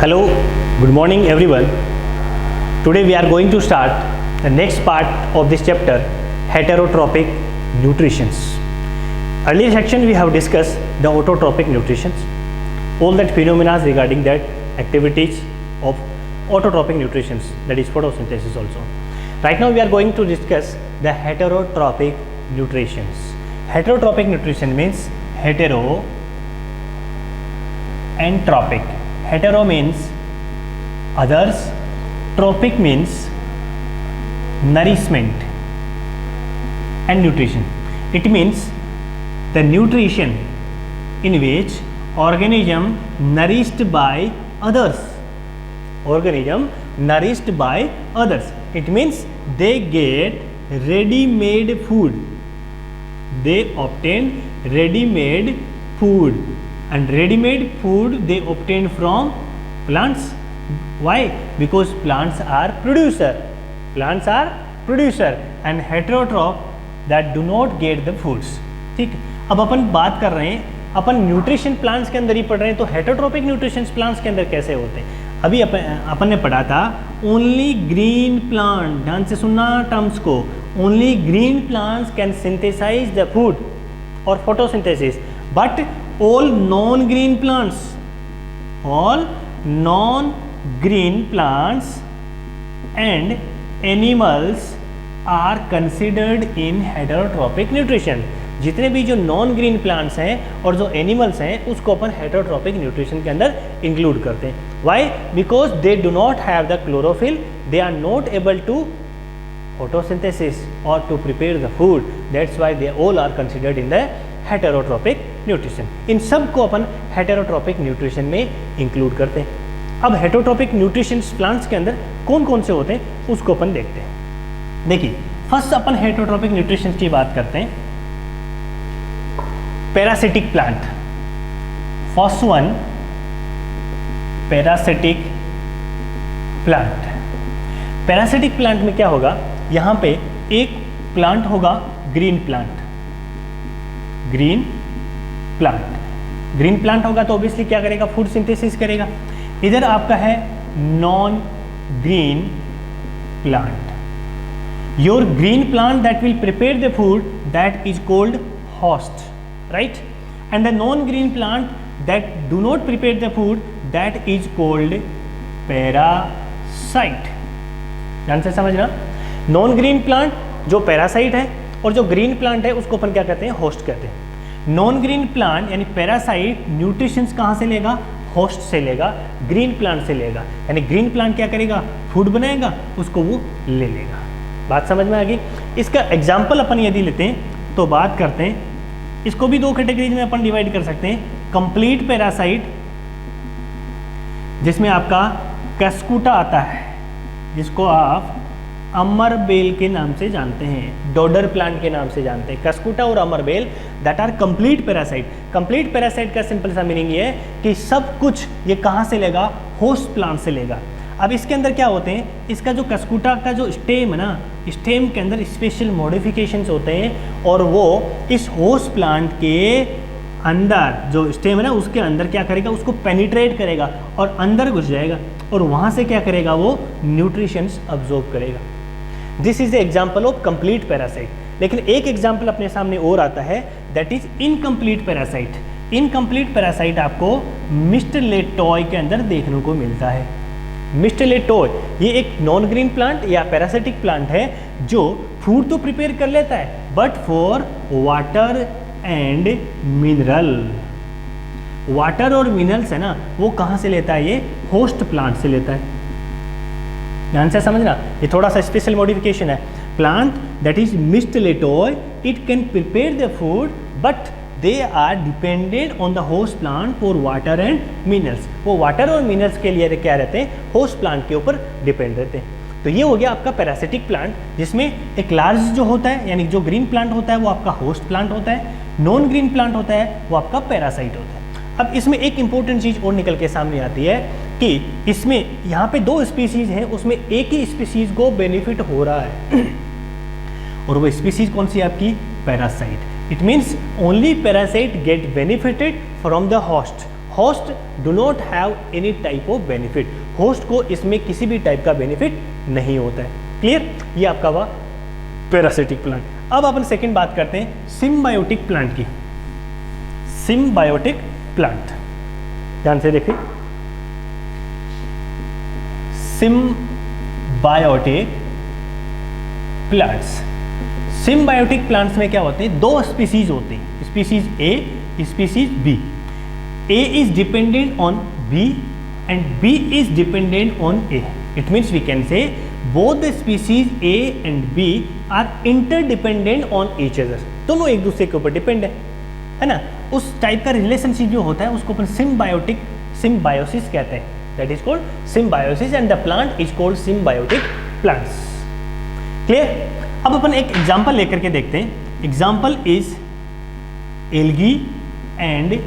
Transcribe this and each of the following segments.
Hello, good morning everyone. Today we are going to start the next part of this chapter, heterotrophic nutrition. Earlier section we have discussed the autotrophic nutrition, all that phenomena regarding that activities of autotrophic nutrition, that is photosynthesis also. Right now we are going to discuss the heterotrophic nutrition. Heterotrophic nutrition means hetero and trophic. Hetero means others, trophic means nourishment and nutrition. It means the nutrition in which organism nourished by others. Organism nourished by others. It means they get ready-made food. They obtain ready-made food. And ready-made food they obtain from plants. Why? Because plants are producer. Plants are producer and heterotroph that do not get the foods. ठीक, अब अपन बात कर रहे हैं, अपन nutrition plants के अंदर ही पढ़ रहे हैं, तो हेटरोट्रोपिक न्यूट्रिशन प्लांट्स के अंदर कैसे होते हैं? अभी अपन ने पढ़ा था ओनली ग्रीन प्लांट, ध्यान से सुनना टर्म्स को, only green plants can synthesize the food और photosynthesis, but all non-green plants and animals are considered in heterotrophic nutrition. जितने भी जो नॉन ग्रीन प्लांट्स हैं और जो एनिमल्स हैं उसको अपन हेटरोट्रोपिक न्यूट्रिशन के अंदर इंक्लूड करते हैं. Why? Because they do not have the chlorophyll, they are not able to photosynthesis or to prepare the food. That's why they all are considered in the heterotrophic nutrition. इन सब को अपन heterotrophic nutrition में include करते हैं. अब heterotrophic nutrition plants के अंदर कौन कौन से होते हैं उसको अपन देखते हैं. देखिए, फर्स्ट अपन heterotrophic nutrition की बात करते हैं. Parasitic plant, first one parasitic plant. Parasitic plant में क्या होगा? यहाँ पे एक प्लांट होगा green plant. Green plant, green plant होगा तो ऑब्वियसली क्या करेगा? फूड सिंथेसिस करेगा. इधर आपका है non green plant. Your green plant that will prepare the food that is cold host, right? And the non green plant that do not prepare the food that is cold parasite. ध्यान से समझना, non green plant जो parasite है और जो green plant है उसको अपन क्या कहते हैं? होस्ट कहते हैं. नॉन ग्रीन प्लांट यानी पैरासाइट न्यूट्रिशंस कहाँ से लेगा? होस्ट से लेगा, ग्रीन प्लांट से लेगा. यानी ग्रीन प्लांट क्या करेगा? फूड बनाएगा, उसको वो ले लेगा. बात समझ में आ गई? इसका एग्जाम्पल अपन यदि लेते हैं तो बात करते हैं, इसको भी दो कैटेगरीज में अपन डिवाइड कर सकते हैं. कंप्लीट पैरासाइट जिसमें आपका कस्कूटा आता है, जिसको आप अमरबेल के नाम से जानते हैं, डोडर प्लांट के नाम से जानते हैं. कस्कूटा और अमरबेल that are complete parasite. Complete parasite का सिंपल सा मीनिंग ये है कि सब कुछ ये कहाँ से लेगा? होस्ट प्लांट से लेगा. अब इसके अंदर क्या होते हैं? इसका जो कस्कूटा का जो स्टेम है ना, स्टेम के अंदर स्पेशल मॉडिफिकेशंस होते हैं और वो इस होस्ट प्लांट के अंदर जो स्टेम है ना उसके अंदर क्या करेगा? उसको पेनिट्रेट करेगा और अंदर घुस जाएगा और वहाँ से क्या करेगा? वो न्यूट्रिशंस अब्जॉर्ब करेगा. This is the example of complete parasite. लेकिन एक एग्जाम्पल अपने सामने और आता है, that is incomplete parasite. Incomplete parasite आपको मिस्टर लेटॉय के अंदर देखने को मिलता है. मिस्टर लेटॉय ये एक नॉन ग्रीन प्लांट या पैरासिटिक प्लांट है जो फूड तो प्रिपेयर कर लेता है but for water and mineral. Water और मिनरल्स है ना वो कहाँ से लेता है? ये होस्ट प्लांट से लेता है. ध्यान से समझना, ये थोड़ा सा स्पेशल मॉडिफिकेशन है. Plant that is mistletoe, it can prepare the food but they are dependent on the host plant for water and minerals. वो वाटर और मिनरल्स के लिए क्या रहते हैं? होस्ट प्लांट के ऊपर डिपेंड रहते हैं. तो ये हो गया आपका पैरासिटिक प्लांट, जिसमें एक लार्ज जो होता है यानी जो ग्रीन प्लांट होता है वो आपका होस्ट प्लांट होता है, नॉन ग्रीन प्लांट होता है वो आपका पैरासाइट होता है. अब इसमें एक इंपॉर्टेंट चीज़ और निकल के सामने आती है कि इसमें यहाँ पे दो स्पीसीज हैं, उसमें एक ही स्पीसीज को बेनिफिट हो रहा है और वो स्पीसीज कौन सी है आपकी? Parasite. It means only parasite get benefited from the host. Host do not have any type of benefit, host को इसमें किसी भी टाइप का बेनिफिट नहीं होता है। क्लियर, ये आपका हुआ पैरासिटिक प्लांट। अब अपन सेकंड बात करते हैं सिम्बायोटिक प्लांट की। सिम्बायोटिक प्लांट ध्यान से देखिए, सिम्बायोटिक प्लांट्स। सिम्बायोटिक प्लांट्स में क्या होते हैं, दो स्पीसीज होते हैं, species A, species B. A is dependent on B and B is dependent on A. It means we can say both the species A and B are interdependent on each other. दोनों एक दूसरे के ऊपर depend है ना। उस type का relationship जो होता है उसको अपन सिम्बायोटिक, सिम्बायोसिस कहते हैं। That is called symbiosis and the plant is called symbiotic plants. Clear? अब अपन एक एग्जाम्पल लेकर के देखते हैं। Example is algae and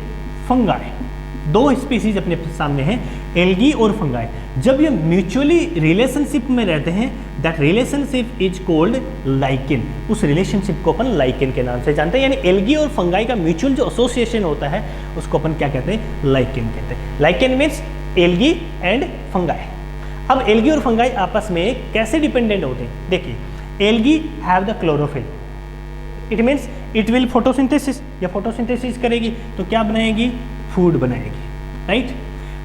fungi. दो स्पीसीज अपने सामने हैं, एल्गी और फंगाई। जब ये म्यूचुअली रिलेशनशिप में रहते हैं, that relationship is cold lichen. उस रिलेशनशिप को अपन लाइकेन के नाम से जानते हैं। यानी एल्गी और फंगाई का म्यूचुअल जो एसोसिएशन होता है उसको अपन क्या कहते हैं, लाइकेन कहते हैं। Lichen means algae and fungi. अब एल्गी और फंगाई आपस में कैसे डिपेंडेंट होते हैं, देखिए algae have the chlorophyll, it means it will photosynthesis, या फोटोसिंथेसिस करेगी तो क्या बनाएगी, फूड बनाएगी, राइट।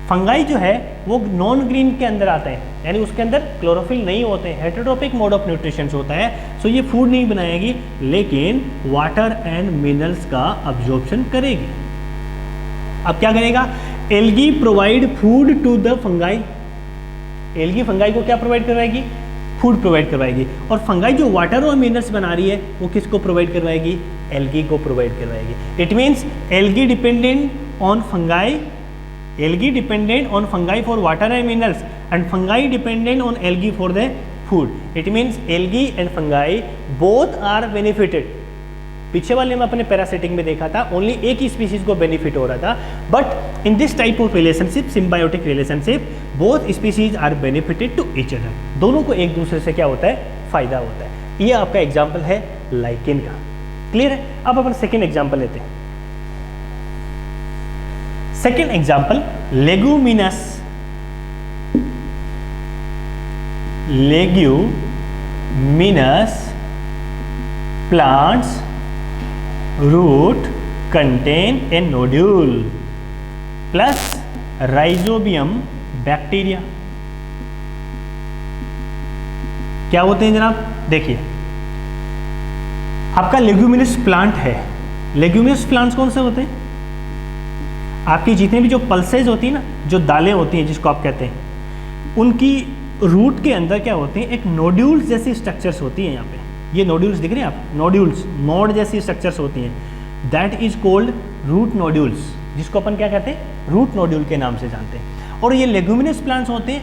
फंगाई जो है वो नॉन ग्रीन के अंदर आता है, यानी उसके अंदर क्लोरोफिल नहीं होते हैं, हेटेरोट्रोपिक मोड ऑफ न्यूट्रिशन होता है, सो ये फूड नहीं बनाएगी लेकिन वाटर एंड मिनरल्स का अब्जॉर्प्शन करेगी। अब क्या करेगा, algae provide food to the fungi. Algae fungi को क्या प्रोवाइड करवाएगी, फूड प्रोवाइड करवाएगी। और फंगाई जो वाटर और मिनरल्स बना रही है वो किसको प्रोवाइड करवाएगी, एल्गी को प्रोवाइड करवाएगी। It means algae dependent on fungi, algae dependent on fungi for water and minerals and fungi dependent on algae for the food. It means algae and fungi both are benefited. पीछे वाले में अपने parasitic में देखा था only एक ही species को benefit हो रहा था, but in this type of relationship, symbiotic relationship, both species are benefited to each other. दोनों को एक दूसरे से क्या होता है, फायदा होता है। ये आपका एग्जाम्पल है लाइकेन का। क्लियर है। अब अपन सेकेंड एग्जाम्पल लेते हैं। Second example leguminous, leguminous plants root contain a nodule plus rhizobium bacteria। क्या होते हैं जनाब, देखिए आपका लेग्यूमिनस प्लांट है। लेग्यूमिनस प्लांट्स कौन से होते हैं, आपकी जितने भी जो पल्सेज होती है ना, जो दालें होती हैं जिसको आप कहते हैं, उनकी रूट के अंदर क्या होते हैं, एक नोड्यूल्स जैसी स्ट्रक्चर्स होती हैं। यहाँ पे ये नोड्यूल्स दिख रहे हैं आप, नोड्यूल्स, नोड जैसी स्ट्रक्चर्स होती हैं, that is called root nodules, जिसको अपन क्या कहते हैं, रूट नोड्यूल के नाम से जानते हैं। और ये लेग्यूमिनस प्लांट्स होते हैं,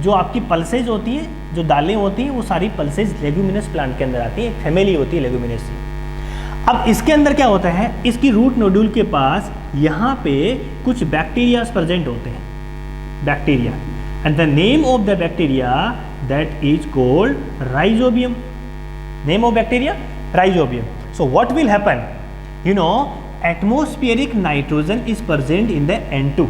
जो आपकी पल्सेज होती है, जो दालें होती हैं, वो सारी पल्सेज लेग्यूमिनस प्लांट के अंदर आती है, एक फैमिली होती है लेग्यूमिनस की। अब इसके अंदर क्या होता है, इसकी रूट नोड्यूल के पास यहाँ पे कुछ बैक्टीरिया प्रेजेंट होते हैं, bacteria, and the name of the bacteria that is cold rhizobium. Name of bacteria, rhizobium. So what will happen? You know, atmospheric nitrogen is present in the N2.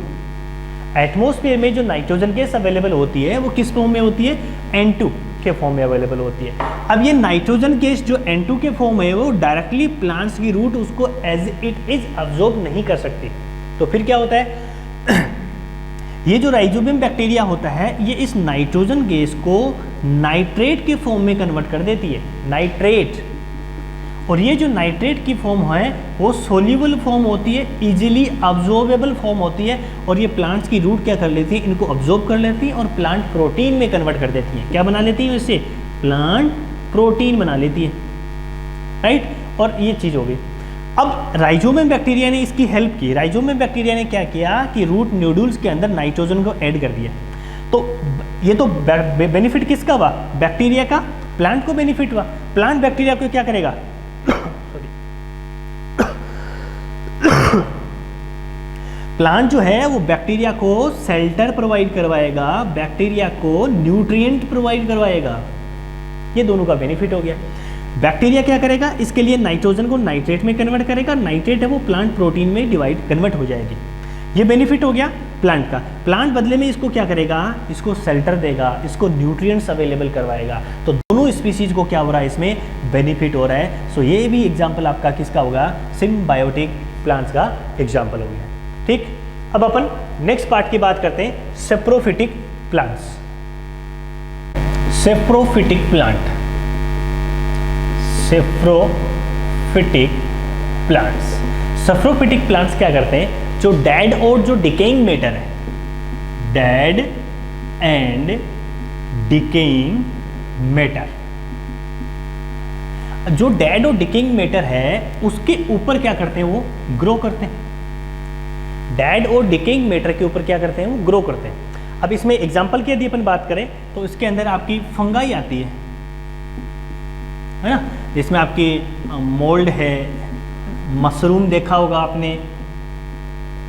Atmosphere में जो nitrogen gas available होती है वो किस form में होती है, N2 के फॉर्म में अवेलेबल होती है। अब ये नाइट्रोजन गैस जो N2 के फॉर्म में है वो डायरेक्टली प्लांट्स की रूट उसको एज इट इज अब्जॉर्ब नहीं कर सकती। तो फिर क्या होता है, ये जो राइजोबियम बैक्टीरिया होता है ये इस नाइट्रोजन गैस को नाइट्रेट के फॉर्म में कन्वर्ट कर देती है, नाइट्रेट। और ये जो नाइट्रेट की फॉर्म है वो सोल्यूबल फॉर्म होती है, इजीली अब्जॉर्बेबल फॉर्म होती है, और ये प्लांट्स की रूट क्या कर लेती है, इनको अब्जॉर्ब कर लेती है और प्लांट प्रोटीन में कन्वर्ट कर देती है। क्या बना लेती है इससे, प्लांट प्रोटीन बना लेती है, राइट। और ये चीज़ हो गई। अब राइजोबियम बैक्टीरिया ने इसकी हेल्प की। राइजोबियम बैक्टीरिया ने क्या किया कि रूट नोड्यूल्स के अंदर नाइट्रोजन को ऐड कर दिया। तो ये तो बेनिफिट किसका हुआ, बैक्टीरिया का, प्लांट को बेनिफिट हुआ। प्लांट बैक्टीरिया को क्या करेगा, प्लांट जो है वो बैक्टीरिया को शेल्टर प्रोवाइड करवाएगा, बैक्टीरिया को न्यूट्रिएंट प्रोवाइड करवाएगा। ये दोनों का बेनिफिट हो गया। बैक्टीरिया क्या करेगा, इसके लिए नाइट्रोजन को नाइट्रेट में कन्वर्ट करेगा, नाइट्रेट है वो प्लांट प्रोटीन में कन्वर्ट हो जाएगी। ये बेनिफिट हो गया प्लांट का। प्लांट बदले में इसको क्या करेगा, इसको शेल्टर देगा, इसको न्यूट्रिएंट्स अवेलेबल करवाएगा। तो दोनों स्पीसीज को क्या हो रहा है, इसमें बेनिफिट हो रहा है। सो ये भी एग्जाम्पल आपका किसका होगा, सिम्बायोटिक प्लांट्स का एग्जाम्पल हो गया। ठीक, अब अपन नेक्स्ट पार्ट की बात करते हैं, saprophytic plants. Saprophytic plant, saprophytic plants. Saprophytic plants क्या करते हैं, जो डेड और जो डिकेइंग मैटर है, डेड एंड डिकेइंग मैटर, जो डेड और डिकेइंग मैटर है उसके ऊपर क्या करते हैं, वो ग्रो करते हैं। डेड और डिकेइंग मैटर के ऊपर क्या करते हैं, वो ग्रो करते हैं। अब इसमें एग्जांपल की यदि अपन बात करें तो इसके अंदर आपकी फंगाई आती है ना, जिसमें आपकी मोल्ड है, मशरूम देखा होगा आपने।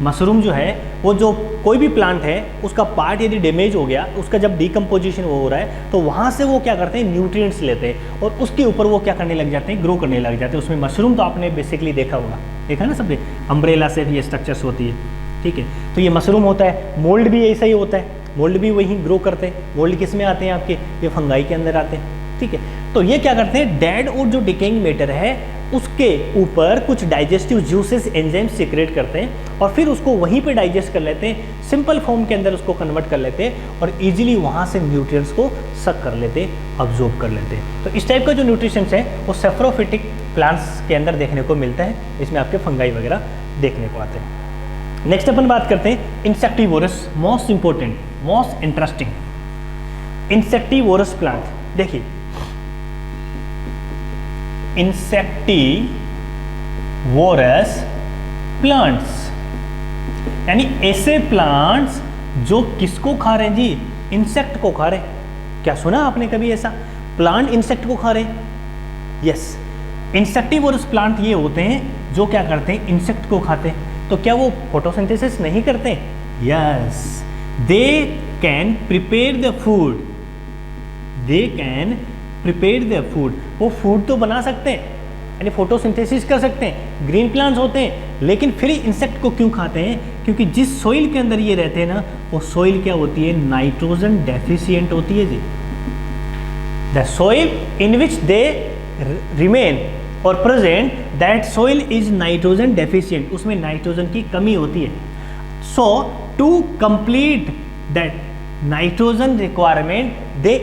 मशरूम जो है वो, जो कोई भी प्लांट है उसका पार्ट यदि डैमेज हो गया, उसका जब डिकम्पोजिशन हो रहा है तो वहाँ से वो क्या करते हैं, न्यूट्रिएंट्स लेते हैं और उसके ऊपर वो क्या करने लग जाते हैं, ग्रो करने लग जाते हैं। उसमें मशरूम तो आपने बेसिकली देखा होगा, देखा ना सबने, अम्ब्रेला से ये स्ट्रक्चर्स होती है। ठीक है, तो ये मशरूम होता है। मोल्ड भी ऐसा ही होता है, मोल्ड भी वही ग्रो करते हैं। मोल्ड किस में आते हैं आपके, ये फंगाई के अंदर आते हैं। ठीक है, तो ये क्या करते हैं, डेड और जो डिकेइंग मैटर है उसके ऊपर कुछ डाइजेस्टिव जूसेस, एंजाइम सीक्रेट करते हैं और फिर उसको वहीं पे डाइजेस्ट कर लेते हैं, सिंपल फॉर्म के अंदर उसको कन्वर्ट कर लेते हैं और इजीली वहाँ से न्यूट्रिएंट्स को सक कर लेते हैं, अब्जॉर्ब कर लेते हैं। तो इस टाइप का जो न्यूट्रिशंस है वो सेप्रोफिटिक प्लांट्स के अंदर देखने को मिलता है। इसमें आपके फंगाई वगैरह देखने को आते हैं। नेक्स्ट अपन बात करते हैं insectivorous, most important, most interesting insectivorous plant. देखिए, इंसेक्टिवोरस प्लांट्स यानी ऐसे प्लांट्स जो किसको खा रहे हैं जी, इंसेक्ट को खा रहे हैं। क्या सुना आपने कभी ऐसा, प्लांट इंसेक्ट को खा रहे हैं? यस, इंसेक्टिवोरस प्लांट ये होते हैं जो क्या करते हैं, इंसेक्ट को खाते हैं। तो क्या वो फोटोसिंथेसिस नहीं करते? Yes, they can prepare the food, they can prepare the food. वो फूड तो बना सकते हैं, यानी फोटोसिंथेसिस कर सकते हैं, ग्रीन प्लांट्स होते हैं, लेकिन फिर इंसेक्ट को क्यों खाते हैं? क्योंकि जिस सोइल के अंदर ये रहते हैं ना, वो सोइल क्या होती है, नाइट्रोजन डेफिशिएंट होती है जी। The soil in which they remain और present, that soil is nitrogen deficient, उसमें नाइट्रोजन की कमी होती है। So to complete that nitrogen requirement they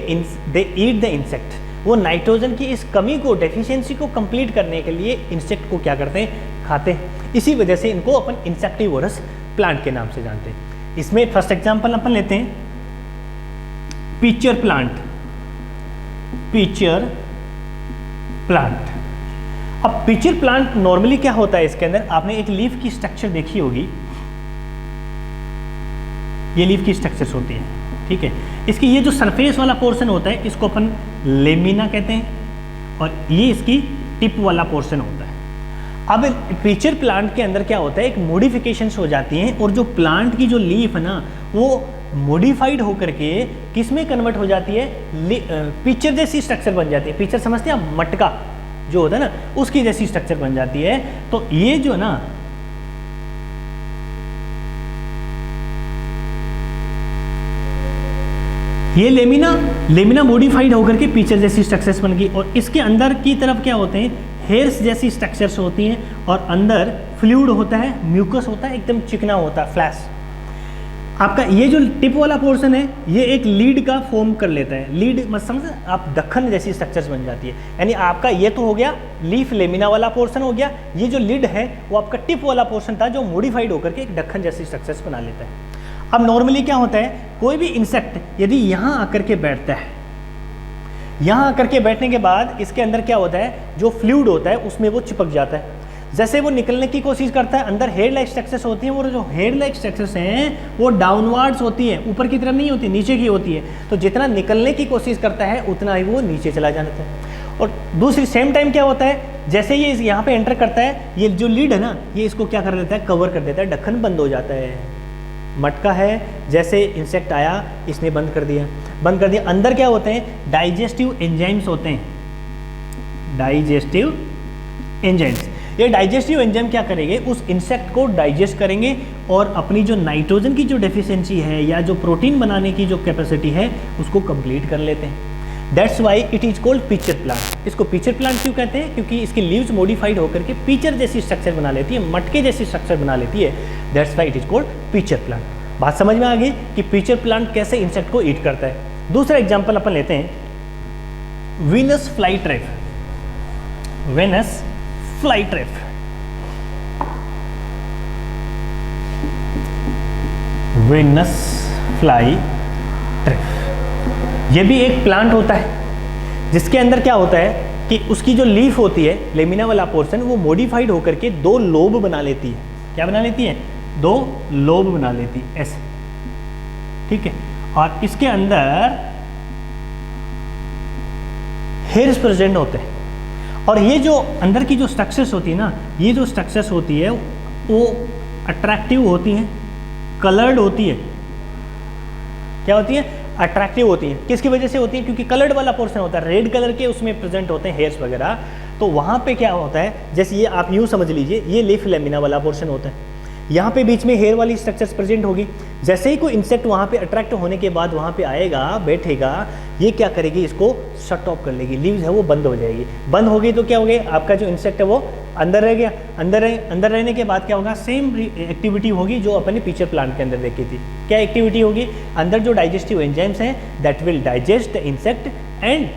eat the insect. वो नाइट्रोजन की इस कमी को, डेफिशिएंसी को कंप्लीट करने के लिए इंसेक्ट को क्या करते हैं, खाते हैं। इसी वजह से इनको अपन इंसेक्टिवोरस प्लांट के नाम से जानते हैं। इसमें फर्स्ट एग्जांपल अपन लेते हैं पिचर प्लांट, पिचर प्लांट। अब पिचर प्लांट नॉर्मली क्या होता है, इसके अंदर आपने एक लीफ की स्ट्रक्चर देखी होगी, ये लीफ की स्ट्रक्चर्स होती है। ठीक है, इसकी ये जो सरफेस वाला पोर्शन होता है इसको अपन लेमिना कहते हैं और ये इसकी टिप वाला पोर्शन होता है। अब पिचर प्लांट के अंदर क्या होता है, एक मॉडिफिकेशंस हो जाती हैं और जो प्लांट की जो लीफ है ना, वो मॉडिफाइड होकर के किस में कन्वर्ट हो जाती है, पिचर जैसी स्ट्रक्चर बन जाती है। पिचर समझते हैं आप, मटका जो होता है ना, उसकी जैसी स्ट्रक्चर बन जाती है। तो ये जो ना, ये लेमिना मॉडिफाइड होकर के पिचर जैसी स्ट्रक्चर्स बन गई और इसके अंदर की तरफ क्या होते हैं, हेयर्स जैसी स्ट्रक्चर्स होती हैं और अंदर फ्लूइड होता है, म्यूकस होता है, एकदम चिकना होता है, फ्लैश। आपका ये जो टिप वाला पोर्शन है ये एक लीड का फॉर्म कर लेता है। लीड मत समझ आप, दखन जैसी स्ट्रक्चर्स बन जाती है। यानी आपका ये तो हो गया लीफ लेमिना वाला पोर्शन हो गया, ये जो लीड है वो आपका टिप वाला पोर्शन था जो मॉडिफाइड होकर के एक दखन जैसी स्ट्रक्चर्स बना लेता है। अब नॉर्मली क्या होता है, कोई भी इंसेक्ट यदि यहाँ आकर के बैठता है, यहाँ आकर के बैठने के बाद इसके अंदर क्या होता है, जो फ्लूइड होता है उसमें वो चिपक जाता है। जैसे वो निकलने की कोशिश करता है, अंदर हेयर लाइक स्ट्रक्चर्स होती हैं, और जो हेयर लाइक स्ट्रक्चर्स हैं वो डाउनवर्ड्स होती हैं, ऊपर की तरफ नहीं होती, नीचे की होती है। तो जितना निकलने की कोशिश करता है उतना ही वो नीचे चला जाता है। और दूसरी सेम टाइम क्या होता है, जैसे ये यहाँ पे एंटर करता है, ये जो लीड है ना, ये इसको क्या कर देता है, कवर कर देता है, ढक्कन बंद हो जाता है। मटका है, जैसे इंसेक्ट आया इसने बंद कर दिया। अंदर क्या होते हैं, डाइजेस्टिव एंजाइम्स होते हैं, डाइजेस्टिव एंजाइम्स। ये डाइजेस्टिव एंजाइम क्या करेंगे, उस इंसेक्ट को डाइजेस्ट करेंगे और अपनी जो नाइट्रोजन की जो डेफिशिएंसी है या जो प्रोटीन बनाने की जो कैपेसिटी है उसको कंप्लीट कर लेते हैं। That's why it is called pitcher plant. इसको पिचर प्लांट क्यों कहते हैं? क्योंकि इसकी लीव्स मॉडिफाइड होकर के पिचर जैसी स्ट्रक्चर बना लेती है, मटके जैसी स्ट्रक्चर बना लेती है। That's why it is called pitcher plant. बात समझ में आ गई कि पिचर प्लांट कैसे इंसेक्ट को ईट करता है। दूसरा एग्जाम्पल अपन लेते हैं Venus fly trap. Venus fly trap, Venus fly trap, ये भी एक प्लांट होता है जिसके अंदर क्या होता है कि उसकी जो लीफ होती है, लेमिना वाला पोर्शन, वो मॉडिफाइड होकर के दो लोब बना लेती है। क्या बना लेती है? दो लोब बना लेती है ऐसे, ठीक है। और इसके अंदर हेयर्स प्रेजेंट होते हैं। और ये जो अंदर की जो स्ट्रक्चर्स होती है ना, ये जो स्ट्रक्चर्स होती है वो अट्रैक्टिव होती हैं, कलर्ड होती है। क्या होती है? अट्रैक्टिव होती हैं। किसकी वजह से होती है? क्योंकि कलर्ड वाला पोर्शन होता है, रेड कलर के उसमें प्रेजेंट होते हैं हेयर्स वगैरह। तो वहाँ पे क्या होता है, जैसे ये आप यूँ समझ लीजिए, ये लीफ लेमिना वाला पोर्शन होता है, यहाँ पे बीच में हेयर वाली स्ट्रक्चर्स प्रेजेंट होगी। जैसे ही कोई इंसेक्ट वहाँ पे अट्रैक्ट होने के बाद वहाँ पे आएगा, बैठेगा, ये क्या करेगी? इसको शट ऑफ कर लेगी, लीव्स है वो बंद हो जाएगी। बंद हो गई तो क्या हो गया? आपका जो इंसेक्ट है वो अंदर रह गया। अंदर रहने के बाद क्या होगा? सेम एक्टिविटी होगी जो अपने पिचर प्लांट के अंदर देखी थी। क्या एक्टिविटी होगी? अंदर जो डाइजेस्टिव एंजाइम्स हैं that will digest the insect and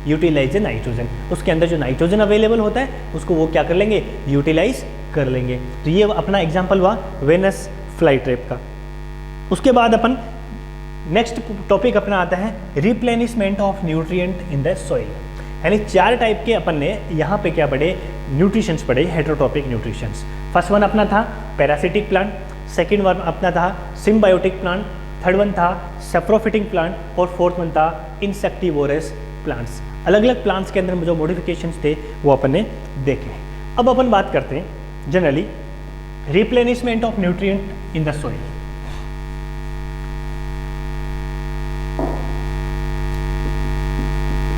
utilise the nitrogen. उसके अंदर जो नाइट्रोजन अवेलेबल होता है उसको वो क्या कर लेंगे? यूटिलाइज कर लेंगे। तो ये अपना एग्जाम्पल हुआ वेनस फ्लाई ट्रैप का। उसके बाद अपन नेक्स्ट टॉपिक अपना आता है replenishment of nutrient in the soil. यानी 4 टाइप के अपन ने यहाँ पे क्या पढ़े? न्यूट्रिशंस पढ़े, हेटेरोट्रॉपिक न्यूट्रिशंस। फर्स्ट वन अपना था पैरासिटिक प्लांट, सेकंड वन अपना था सिम्बायोटिक प्लांट, थर्ड वन था सेप्रोफिटिक प्लांट और फोर्थ वन था इंसेक्टिवोरस प्लांट्स। अलग अलग प्लांट्स के अंदर जो मॉडिफिकेशंस थे वो अपन ने देखे। अब अपन बात करते हैं generally replenishment of nutrient in the soil.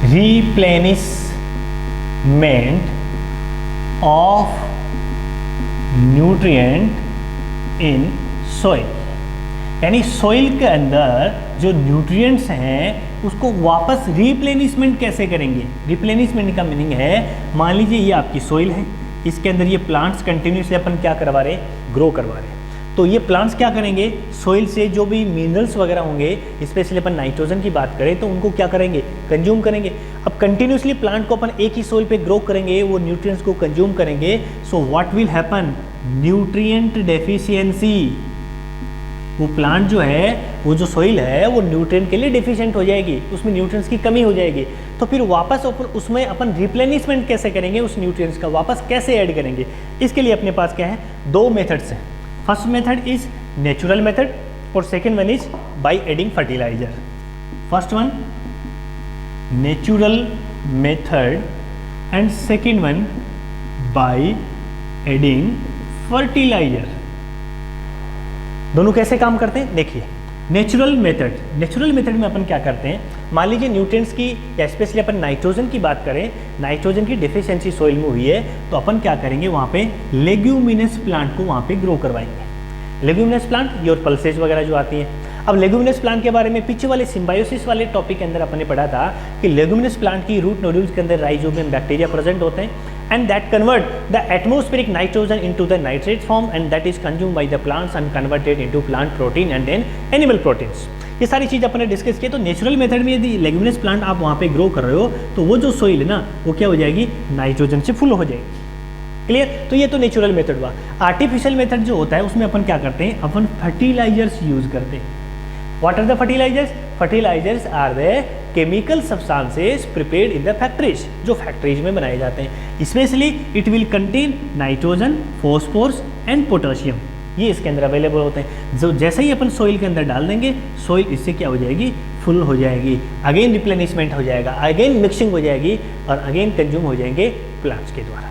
replenishment of nutrient in soil, यानी सोइल के अंदर जो न्यूट्रिएंट्स हैं उसको वापस रिप्लेनिशमेंट कैसे करेंगे? रिप्लेनिशमेंट का मीनिंग है, मान लीजिए ये आपकी सोइल है, इसके अंदर ये प्लांट्स कंटिन्यूसली अपन क्या करवा रहे हैं? ग्रो करवा रहे हैं। तो ये प्लांट्स क्या करेंगे? सोइल से जो भी मिनरल्स वगैरह होंगे, स्पेशली अपन नाइट्रोजन की बात करें तो उनको क्या करेंगे? कंज्यूम करेंगे। अब कंटिन्यूसली प्लांट को अपन एक ही सोइल पे ग्रो करेंगे, वो न्यूट्रिएंट्स को कंज्यूम करेंगे। So what will happen? Nutrient deficiency. वो प्लांट जो है, वो जो सोइल है, वो न्यूट्रिएंट के लिए डेफिशिएंट हो जाएगी, उसमें न्यूट्रिएंट्स की कमी हो जाएगी। तो फिर वापस उसमें अपन रिप्लेनिशमेंट कैसे करेंगे? उस न्यूट्रिएंट्स का वापस कैसे ऐड करेंगे? इसके लिए अपने पास क्या है? 2 मेथड्स हैं। First method is natural method और second one is by adding fertilizer. First one natural method and second one by adding fertilizer. दोनों कैसे काम करते हैं देखिए। नेचुरल मेथड में अपन क्या करते हैं? मान लीजिए न्यूट्रिएंट्स की या स्पेशली अपन नाइट्रोजन की बात करें, नाइट्रोजन की डिफिशियंसी सोइल में हुई है, तो अपन क्या करेंगे? वहाँ पे लेग्यूमिनस प्लांट को वहाँ पे ग्रो करवाएंगे। लेग्यूमिनस प्लांट, योर पल्सेज वगैरह जो आती हैं। अब लेग्यूमिनस प्लांट के बारे में पीछे वाले सिम्बायोसिस वाले टॉपिक के अंदर अपन ने पढ़ा था कि लेग्यूमिनस प्लांट की रूट नोड्यूल्स के अंदर राइजोबियम बैक्टीरिया प्रेजेंट होते हैं and that convert the atmospheric nitrogen into the nitrate form and that is consumed by the plants and converted into plant protein and then animal proteins। ये सारी चीज़ अपन ने discuss की। तो natural method में यदि leguminous plant आप वहाँ पे ग्रो कर रहे हो तो वो जो सोइल है ना, वो क्या हो जाएगी? नाइट्रोजन से फुल हो जाएगी। क्लियर? तो ये तो नेचुरल मेथड हुआ। आर्टिफिशियल मेथड जो होता है उसमें अपन क्या करते हैं? अपन फर्टिलाइजर्स यूज करते हैं। What are the fertilizers? Fertilizers are the chemical substances prepared in the factories, जो फैक्ट्रीज में बनाए जाते हैं। Specially it will contain nitrogen, phosphorus and potassium, ये इसके अंदर अवेलेबल होते हैं। जो जैसे ही अपन सोइल के अंदर डाल देंगे, सोइल इससे क्या हो जाएगी? फुल हो जाएगी। अगेन रिप्लेनिशमेंट हो जाएगा, अगेन मिक्सिंग हो जाएगी और अगेन कंज्यूम हो जाएंगे प्लांट्स के द्वारा।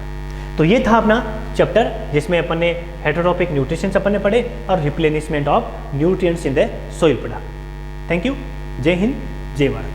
तो ये था अपना चैप्टर जिसमें अपन ने हेटेरोट्रॉपिक न्यूट्रिशंस अपन ने पढ़े और replenishment of nutrients in the soil पढ़ा। Thank you. जय हिंद, जय भारत।